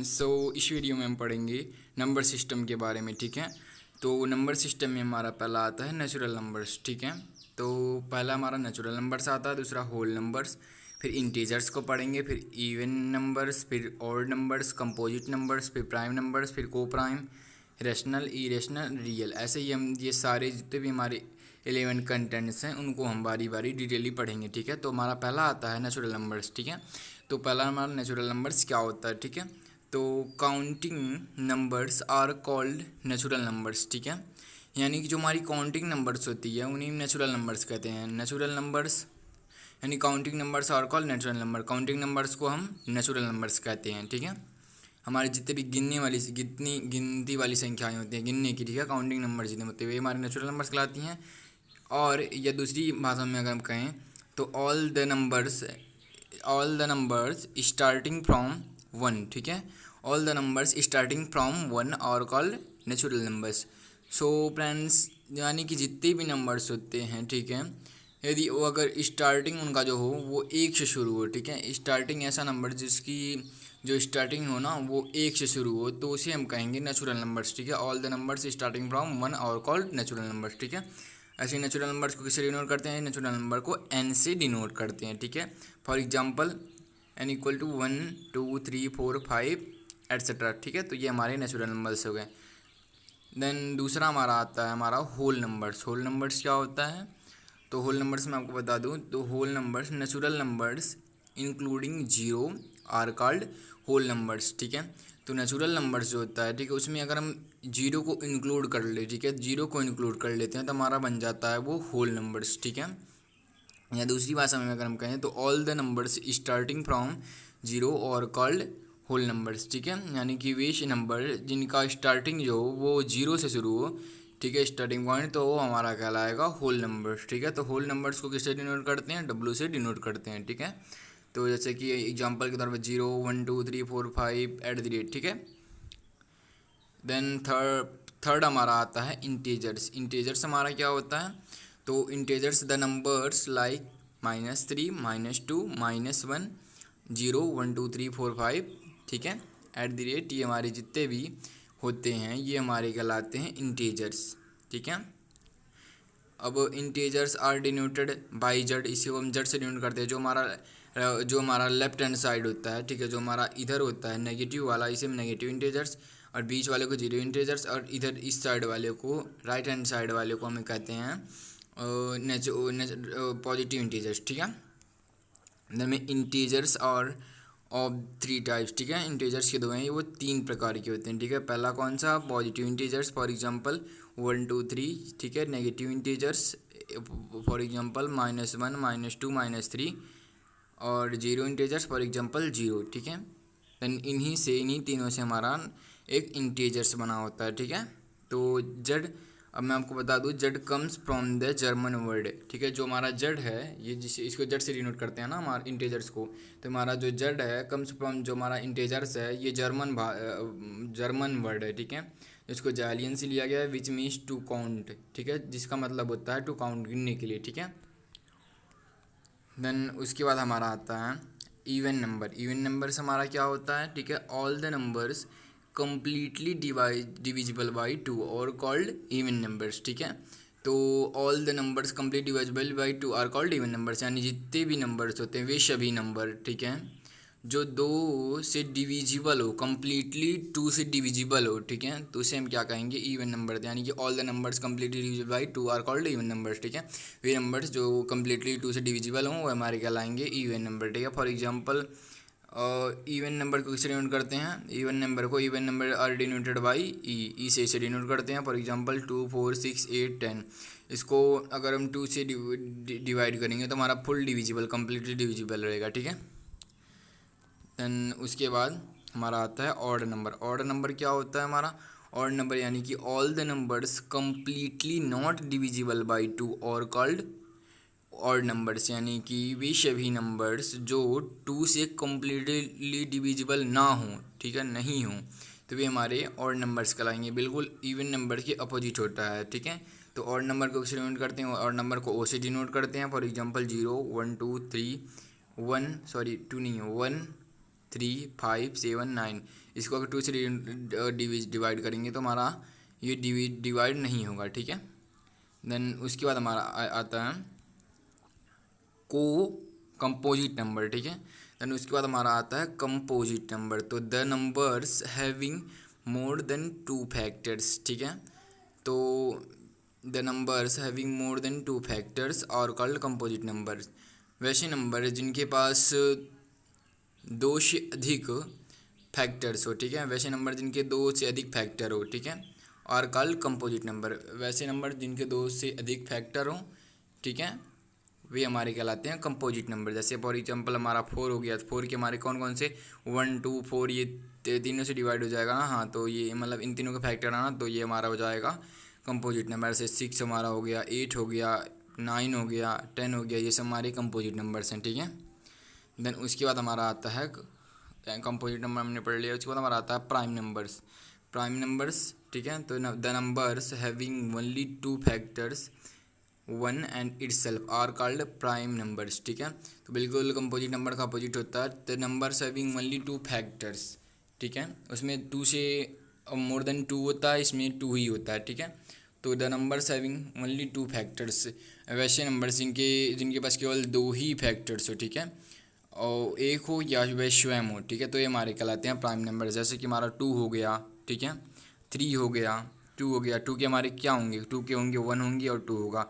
Friends, इस video में हम पढ़ेंगे नंबर सिस्टम के बारे में। ठीक है, तो नंबर सिस्टम में हमारा पहला आता है नेचुरल नंबर्स। ठीक है, तो पहला हमारा नेचुरल नंबर्स आता है, दूसरा होल नंबर्स, फिर इंटीजर्स को पढ़ेंगे, फिर इवन नंबर्स, फिर ऑड नंबर्स, कंपोजिट नंबर्स, फिर प्राइम नंबर्स, फिर को प्राइम, रेशनल, इरेशनल, रियल। ऐसे ही हम ये सारे जितने भी हमारे 11 कंटेंट्स हैं उनको हम बारी बारी डिटेली पढ़ेंगे। ठीक है, तो हमारा पहला आता है नेचुरल नंबर्स। ठीक है, तो पहला हमारा नेचुरल नंबर्स क्या होता है। ठीक है, तो counting numbers are called natural numbers. ठीक है, यानी कि जो हमारी काउंटिंग नंबर्स होती है उन्हीं नेचुरल नंबर्स कहते हैं। नेचुरल नंबर्स यानी counting numbers are called natural number. Counting numbers को हम नेचुरल नंबर्स कहते हैं। ठीक है, हमारे जितने भी गिनती वाली संख्याएं होती हैं गिनने की, ठीक है, काउंटिंग नंबर जितने होते हैं वे हमारे नेचुरल नंबर्स कहलाती हैं। और या दूसरी भाषा में अगर हम कहें तो all the numbers starting from one. ठीक है, all the numbers starting from one are called natural numbers. So friends, यानी कि जितने भी नंबर्स होते हैं, ठीक है, यदि वो अगर स्टार्टिंग उनका जो हो वो एक से शुरू हो, ठीक है, स्टार्टिंग ऐसा नंबर जिसकी जो स्टार्टिंग हो ना वो एक से शुरू हो, तो उसे हम कहेंगे नेचुरल नंबर्स। ठीक है, all the numbers starting from one are called natural numbers. ठीक है, ऐसे नेचुरल नंबर्स को किससे डिनोट करते हैं? नेचुरल नंबर को एन से डिनोट करते हैं। ठीक है, for example N equal to 1 2 3 4 5 etcetera. ठीक है, तो ये हमारे नेचुरल नंबर्स हो गए। देन दूसरा हमारा आता है हमारा होल नंबर्स। होल नंबर्स क्या होता है? तो होल नंबर्स मैं आपको बता दूं तो whole numbers natural numbers including zero are called whole numbers. ठीक है, तो नेचुरल नंबर्स जो होता है, ठीक है, उसमें अगर हम जीरो को इंक्लूड कर ले, ठीक है, जीरो को इंक्लूड कर लेते हैं तो हमारा बन जाता है वो होल नंबर्स। ठीक है, या दूसरी भाषा में अगर हम कहें तो all the numbers starting from zero are called whole numbers. ठीक है, यानी कि वे नंबर जिनका स्टार्टिंग जो हो वो जीरो से शुरू हो, ठीक है, स्टार्टिंग पॉइंट, तो वो हमारा कहलाएगा होल नंबर्स। ठीक है, तो होल नंबर्स को किससे डिनोट करते हैं? डब्ल्यू से डिनोट करते हैं। ठीक है, तो जैसे कि एग्जांपल के तौर पर 0 1 2 3 4 5 एट द रेट। ठीक है, देन थर्ड हमारा आता है इंटीजर्स। इंटीजर्स हमारा क्या होता है? तो इंटीजर्स द नंबर्स लाइक -3 -2 -1 0 1 2 3 4 5, ठीक है, एट द रेट, ये हमारे जितने भी होते हैं ये हमारे कहलाते हैं इंटीजर्स। ठीक है, अब integers are denoted by Z, इसी को हम जेड से डिनोट करते हैं। जो हमारा लेफ्ट हैंड साइड होता है, ठीक है, जो हमारा इधर होता है नेगेटिव वाला, इसे हम नेगेटिव इंटीजर्स, और बीच वाले को जीरो इंटीजर्स, और इधर इस साइड वाले को, राइट हैंड साइड वाले को हमें कहते हैं पॉजिटिव इंटीजर्स। ठीक है, इधर में इंटीजर्स और ऑफ थ्री टाइप्स। ठीक है, इंटीजर्स के दो हैं, वो तीन प्रकार के होते हैं। ठीक है, पहला कौन सा? Positive integers, for example 1 2 3। ठीक है, नेगेटिव इंटीजर्स, फॉर एग्जांपल -1 -2 -3, और जीरो इंटीजर्स, फॉर एग्जांपल 0। ठीक है, देन इन्हीं तीनों से हमारा एक इंटीजर्स बना होता है। ठीक है, तो जेड, अब मैं आपको बता दूं Z comes from the German word. ठीक है, जो हमारा जेड है, ये जिस इसको जेड से डिनोट करते हैं ना हमारे इंटीजर्स को, तो हमारा जो जेड है कम्स फ्रॉम, जो हमारा इंटीजर्स है ये जर्मन वर्ड है। ठीक है, इसको जालियन से लिया गया है, विच मीन्स टू काउंट। ठीक है, जिसका मतलब होता है टू काउंट, गिनने के लिए। ठीक है, देन उसके बाद हमारा आता है इवन नंबर। इवन नंबर्स हमारा क्या होता है? ठीक है, all the numbers completely divisible by two are called even numbers. ठीक है, तो all the numbers complete divisible by two are called even numbers, यानी जितने भी नंबर्स होते हैं वे सभी नंबर, ठीक है, जो दो से डिविजिबल हो, कम्प्लीटली टू से डिविजिबल हो, ठीक है, तो उसे हम क्या कहेंगे? Even number. यानी कि all the numbers completely divisible by two are called even numbers. ठीक है, वे नंबर्स जो कम्प्लीटली टू से डिविजिबल हों वो हमारे कहलाएंगे इवन नंबर। ठीक है, फॉर एग्जांपल इवन नंबर को किससे डिनोट करते हैं? इवन नंबर को even number are denoted by E से इसे डिनोट करते हैं। फॉर एग्जांपल 2 4 6 8 10, इसको अगर हम 2 से डिवाइड करेंगे तो हमारा फुल डिविजिबल, कम्प्लीटली डिविजिबल रहेगा। ठीक है, देन उसके बाद हमारा आता है ऑड नंबर। ऑड नंबर क्या होता है हमारा? ऑड नंबर यानी कि all the numbers completely not divisible by two are called odd numbers, यानी कि वे सभी नंबर्स जो टू से कम्प्लीटली डिविजिबल ना हों, ठीक है, नहीं हों, तो वे हमारे ऑड नंबर्स कहलाएंगे। बिल्कुल इवन नंबर के अपोजिट होता है। ठीक है, तो ऑड नंबर को किससे डिनोट करते हैं? ऑड नंबर को ओ से डिनोट करते हैं। फॉर एग्जांपल 0 1 2 3 1, सॉरी 2 नहीं हो, 1 3 5 7 9। इसको अगर 2 से डिवाइड करेंगे तो हमारा ये डिवाइड नहीं होगा, ठीक है। देन उसके बाद हमारा आता है को कंपोजिट नंबर, ठीक है। देन उसके बाद हमारा आता है कंपोजिट नंबर। तो the numbers having more than 2 factors, ठीक है। तो the numbers having more than 2 factors और कॉल्ड कंपोजिट नंबर्स, वैसे नंबर जिनके पास 2 से अधिक फैक्टर्स हो, ठीक है। वैसे नंबर जिनके 2 से अधिक फैक्टर हो, ठीक है। और कॉल्ड कंपोजिट नंबर, वैसे नंबर जिनके 2 से अधिक फैक्टर हो, ठीक है, वे हमारे कहलाते हैं कंपोजिट नंबर। जैसे फॉर एग्जांपल हमारा 4 हो गया, तो 4 के हमारे कौन कौन से 1 2 4 ये तीनों से डिवाइड हो जाएगा ना, हाँ, तो ये मतलब इन तीनों का फैक्टर आना, तो ये हमारा हो जाएगा कंपोजिट नंबर। से 6 हमारा हो गया, 8 हो गया, 9 हो गया, 10 हो गया, ये सब हमारे कंपोजिट नंबर्स हैं, ठीक है। देन उसके बाद हमारा आता है कंपोजिट नंबर हमने पढ़ लिया। उसके बाद हमारा आता है प्राइम नंबर्स। प्राइम नंबर्स, ठीक है, तो the numbers having only 2 factors 1 and itself are called prime numbers, ठीक है। तो बिल्कुल कंपोजिट नंबर का अपोजिट होता है the numbers having only 2 factors, ठीक है। उसमें 2 से मोर देन 2 होता है, इसमें 2 ही होता है, ठीक है। तो the numbers having only 2 factors, वैसे नंबर्स जिनके पास केवल 2 ही फैक्टर्स हो, ठीक है, और एक हो या वह स्वयं हो, ठीक है, तो ये हमारे कहलाते हैं प्राइम नंबर। जैसे कि हमारा 2 हो गया, ठीक है, 3 हो गया, 2 हो गया, 2 के हमारे क्या होंगे, 2 के होंगे 1 होंगे और 2 होगा,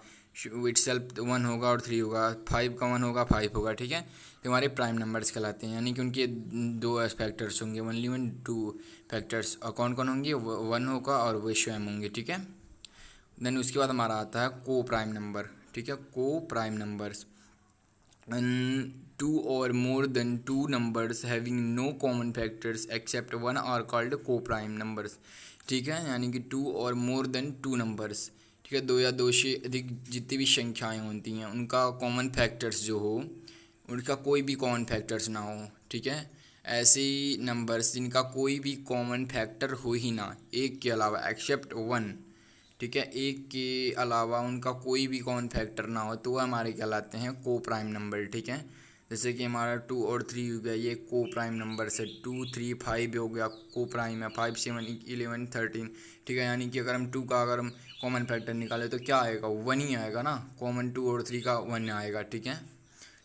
इटसेल्फ 1 होगा और 3 होगा, 5 का 1 होगा 5 होगा, ठीक है। तो हमारे प्राइम नंबर्स कहलाते हैं, यानी कि उनके 2 फैक्टर्स होंगे, ओनली 2 फैक्टर्स, और कौन कौन होंगे, 1 होगा और वे स्वयं होंगे, ठीक है। देन उसके बाद हमारा आता है को प्राइम नंबर, ठीक है, को prime numbers. 2 or more than 2 numbers having no common factors except 1 are called co-prime numbers, ठीक है, यानी कि 2 और मोर देन 2 नंबर्स, ठीक है, 2 या 2 से अधिक जितनी भी संख्याएं होती हैं उनका कॉमन फैक्टर्स जो हो, उनका कोई भी कॉमन फैक्टर्स ना हो, ठीक है। ऐसे नंबर्स जिनका कोई भी कॉमन फैक्टर हो ही ना, एक के अलावा, एक्सेप्ट 1, ठीक है, एक के अलावा उनका कोई भी कॉमन फैक्टर ना हो, तो वह हमारे कहलाते हैं को प्राइम नंबर, ठीक है। जैसे कि हमारा 2 और 3 हो गया, ये को प्राइम नंबर से 2 3 5 हो गया, को प्राइम है, 5 7 11 13, ठीक है। यानी कि अगर हम 2 का अगर हम कॉमन फैक्टर निकालें तो क्या आएगा, 1 ही आएगा ना, कॉमन 2 और 3 का 1 आएगा, ठीक है।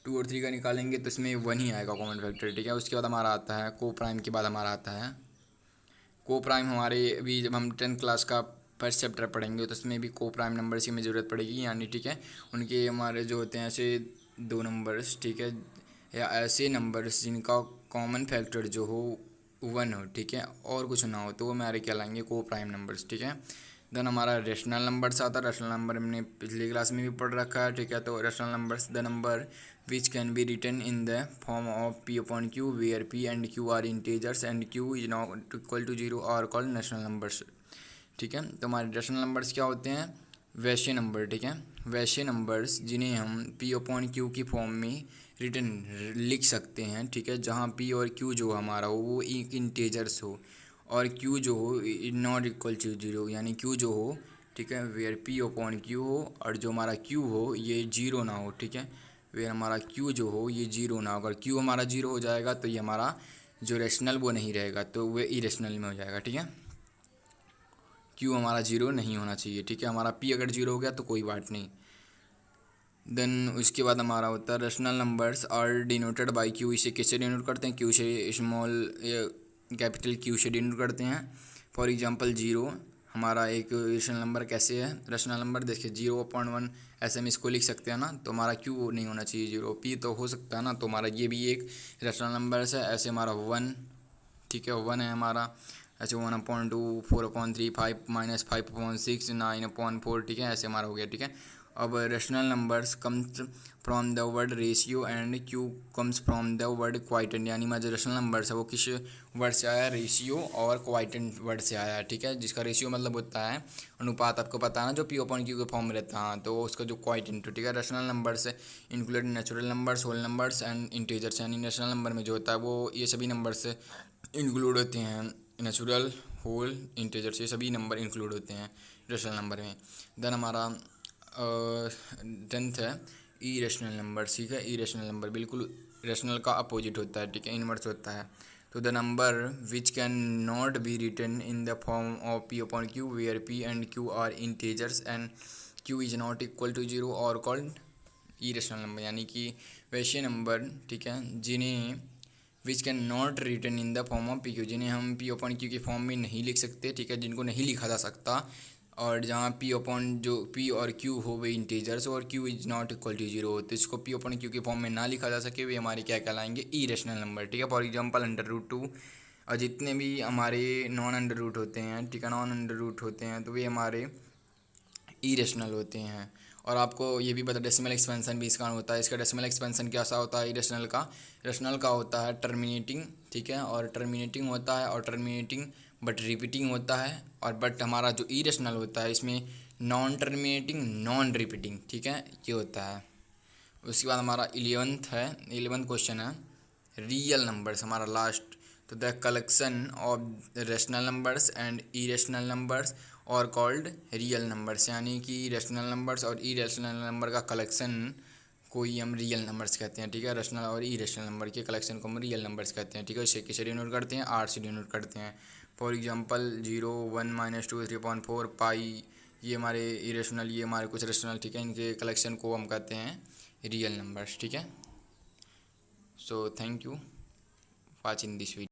2 और 3 का निकालेंगे तो इसमें 1 ही आएगा कॉमन फैक्टर, ठीक है। उसके बाद हमारा आता है को प्राइम के बाद हमारा आता है को प्राइम। हमारे अभी जब हम 10th क्लास का फर्स्ट चैप्टर पढ़ेंगे तो उसमें भी को प्राइम नंबर्स की हमें ज़रूरत पड़ेगी, यानी ठीक है, उनके हमारे जो होते हैं ऐसे 2 नंबर्स, ठीक है, या ऐसे नंबर्स जिनका कॉमन फैक्टर जो हो 1 हो, ठीक है, और कुछ ना हो, तो वो हमारे कहलाएंगे को प्राइम नंबर्स, ठीक है। देन हमारा रेशनल नंबर्स आता है। रेशनल नंबर हमने पिछली क्लास में भी पढ़ रखा है, ठीक है। तो rational numbers the number which can be written in the form of p upon q where p and q are integers and q is not equal to 0 are called national numbers, ठीक है। तो हमारे rational numbers क्या होते हैं, वैश्य number, ठीक है, वैश्य numbers जिन्हें हम p अपॉन q की फॉर्म में रिटन लिख सकते हैं, ठीक है, जहाँ p और q जो हमारा हो वो एक इंटीजर्स हो और q जो हो नॉट इक्वल टू 0, यानी q जो हो, ठीक है, वेयर p अपॉन q हो और जो हमारा q हो ये 0 ना हो, ठीक है, वेयर हमारा q जो हो ये 0 ना हो। अगर q हमारा 0 हो जाएगा तो ये हमारा जो रेशनल वो नहीं रहेगा, तो वो इरेशनल में हो जाएगा, ठीक है। q हमारा 0 नहीं होना चाहिए, ठीक है। हमारा p अगर 0 हो गया तो कोई बात नहीं। देन उसके बाद हमारा होता है rational numbers are denoted by q। इसे किससे डिनोट करते हैं, q से, स्मॉल कैपिटल q से डिनोट करते हैं। फॉर एग्जांपल 0 हमारा एक रेशनल नंबर कैसे है, रेशनल नंबर देखिए 0.1 ऐसे हम इसको लिख सकते हैं ना, तो हमारा q नहीं होना चाहिए 0, p तो हो सकता है ना, तो हमारा ये भी एक रेशनल नंबर है। ऐसे हमारा 1, ठीक है, 1 है हमारा, ऐसे 1/2 4/3 5 - 5/6 9/4, ठीक है, ऐसे हमारा हो गया, ठीक है। अब rational numbers comes from the word ratio and q comes from the word quotient, यानी हमारा जो रेशनल नंबर्स है वो किस वर्ड से आया, रेशियो और क्वाइटेंट वर्ड से आया है, ठीक है, जिसका रेशियो मतलब होता है अनुपात, आपको पता है ना, जो p अपॉन q के फॉर्म में रहता है, तो उसका जो क्वाइटेंट, ठीक है। Rational numbers include natural numbers, whole numbers and integers, यानी नेशनल नंबर में जो होता है वो ये सभी नंबर्स इंक्लूड होते हैं, नेचुरल, होल, इंटीजर्स, ये सभी नंबर इंक्लूड होते हैं रेशनल नंबर में। देन हमारा 10th है ई रेशनल नंबर, ठीक है। ई रेशनल नंबर बिल्कुल रेशनल का अपोजिट होता है, ठीक है, इनवर्स होता है। तो the number which can not be written in the form of P upon Q where P and Q are integers and Q is not equal to zero are called irrational number, यानी कि वैसे number, ठीक है, जिन्हें which can not written in the form of P Q, जिन्हें हम P upon Q के form में नहीं लिख सकते, ठीक है, जिनको नहीं लिखा जा सकता, और जहाँ पी अपॉन जो पी और क्यू हो वे इंटीजर्स और Q is not equal to zero हो, तो इसको पी अपॉन क्यू के फॉर्म में ना लिखा जा सके, वे हमारे क्या कहलाएंगे, इरेशनल नंबर, ठीक है। फॉर एग्जांपल अंडर रूट 2, और जितने भी हमारे नॉन अंडर रूट होते हैं, ठीक है, नॉन अंडर रूट होते हैं, तो वे हमारे इरेशनल होते हैं। और आपको ये भी पता डेसिमल एक्सपेंशन भी इसका होता है। इसका डेसिमल एक्सपेंशन कैसा होता है इरेशनल का? रेशनल का होता है टर्मिनेटिंग, ठीक है, और टर्मिनेटिंग होता है और टर्मिनेटिंग बट रिपीटिंग होता है, और बट हमारा जो इरेशनल होता है इसमें नॉन टर्मिनेटिंग नॉन रिपीटिंग, ठीक है, ये होता है। उसके बाद हमारा 11th क्वेश्चन है रियल नंबर्स, हमारा लास्ट। तो the collection of rational numbers and irrational numbers और कॉल्ड रियल नंबर्स, यानी कि रेशनल नंबर्स और इरेशनल नंबर का कलेक्शन को ही हम रियल नंबर्स कहते हैं, ठीक है। रेशनल और इरेशनल नंबर के कलेक्शन को हम रियल नंबर्स कहते हैं, ठीक है। इसे किसे डिनोट करते हैं? आर से डिनोट करते हैं। फॉर एग्जांपल 0, 1, -2, 3/4 पाई, ये हमारे इरेशनल, ये हमारे कुछ रेशनल, ठीक है, इनके कलेक्शन को हम कहते हैं रियल नंबर्स, ठीक है। So thank you watching this video.